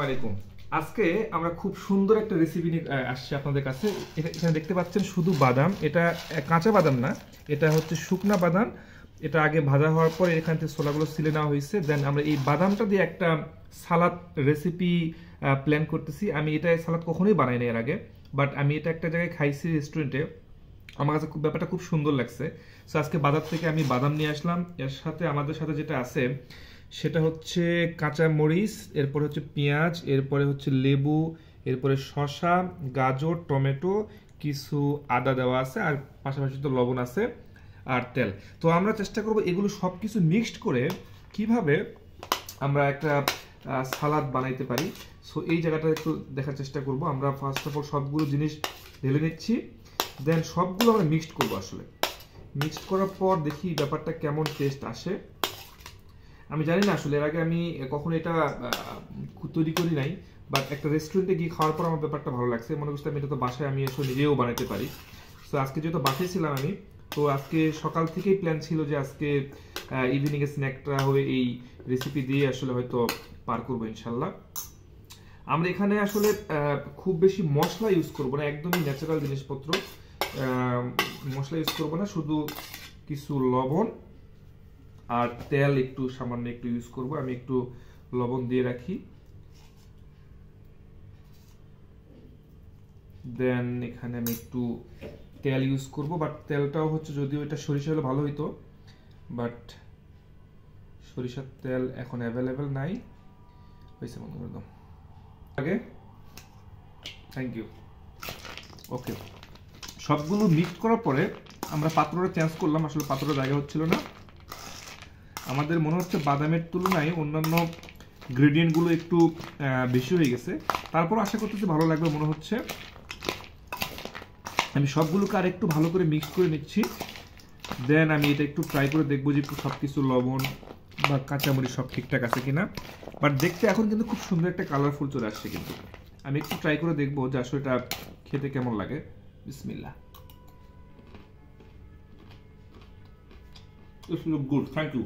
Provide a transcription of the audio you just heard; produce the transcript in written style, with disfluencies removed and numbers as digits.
আলাইকুম। আজকে আমরা খুব সুন্দর একটা রেসিপি নিয়ে আসছি আপনাদের কাছে। এখানে দেখতে পাচ্ছেন শুধু বাদাম, এটা কাঁচা বাদাম না, এটা হচ্ছে শুকনা বাদাম। এটা আগে ভাজা হওয়ার পরে এখান থেকে ছোলাগুলো ছিলে নেওয়া হয়েছে। দেন আমরা এই বাদামটা দিয়ে একটা সালাদ রেসিপি প্ল্যান করতেছি। আমি এটা সালাদ কখনোই বানাই না এর আগে, বাট আমি এটা একটা জায়গায় খাইছি রেস্টুরেন্টে, আমার কাছে খুব ব্যাপারটা খুব সুন্দর লাগছে। সো আজকে বাজার থেকে আমি বাদাম নিয়ে আসলাম। এর সাথে আমাদের সাথে যেটা আছে সেটা হচ্ছে কাঁচা মরিচ, এরপরে হচ্ছে পেঁয়াজ, এরপরে হচ্ছে লেবু, এরপরে শসা, গাজর, টমেটো, কিছু আদা দেওয়া আছে, আর পাশাপাশি তো লবণ আছে, আর তেল। তো আমরা চেষ্টা করব এগুলো সব কিছু মিক্সড করে কিভাবে আমরা একটা সালাদ বানাইতে পারি। সো এই জায়গাটা একটু দেখার চেষ্টা করব। আমরা ফার্স্ট অফ অল সবগুলো জিনিস ঢেলে নিচ্ছি, দেন সবগুলো আমরা মিক্সড করবো। আসলে মিক্সড করার পর দেখি ব্যাপারটা কেমন টেস্ট আসে। আমি জানি না আসলে এর আগে আমি কখনো এটা তৈরি করি নাই, বাট একটা রেস্টুরেন্টে গিয়ে খাওয়ার পর আমার ব্যাপারটা ভালো লাগছে। মনে করছি আমি এটা তো বাসায় আমি এসে নিজেও বানাতে পারি। সো আজকে যেহেতু বাসায় ছিলাম আমি, তো আজকে সকাল থেকেই প্ল্যান ছিল যে আজকে ইভিনিং এর স্ন্যাকটা হয়ে এই রেসিপি দিয়ে আসলে হয়তো পার করবো ইনশাল্লাহ। আমরা এখানে আসলে খুব বেশি মশলা ইউজ করবো না, একদমই ন্যাচারাল জিনিসপত্র। মশলা ইউজ করবো না, শুধু কিছু লবণ আর তেল একটু সামান্য একটু ইউজ করব। আমি একটু লবণ দিয়ে রাখি, দেন এখানে আমি একটু তেল ইউজ করব। বাট তেলটাও হচ্ছে, যদিও এটা সরিষা হলে ভালো হইতো, বাট সরিষার তেল এখন অ্যাভেলেবেল নাই। হয়েছে বন্ধ করে দাও আগে। Thank you. ওকে, সবগুলো মিক্স করার পরে আমরা পাত্রটা চেঞ্জ করলাম। আসলে পাত্রটা জায়গা হচ্ছিল না। আমাদের মনে হচ্ছে বাদামের তুলনায় অন্যান্য গ্রেডিয়েন্টগুলো একটু বেশি হয়ে গেছে। তারপর আশা করতেছি ভালো লাগবে মনে হচ্ছে। আমি সবগুলোকে আর একটু ভালো করে মিক্স করে নিচ্ছি। দেন আমি এটা একটু ট্রাই করে দেখবো যে সব কিছু লবণ বা কাঁচামরিচ সব ঠিকঠাক আছে কিনা। বাট দেখতে এখন কিন্তু খুব সুন্দর একটা কালারফুল চলে আসছে। কিন্তু আমি একটু ট্রাই করে দেখবো যে আসলে এটা খেতে কেমন লাগে। বিসমিল্লাহ। This looks good, thank you.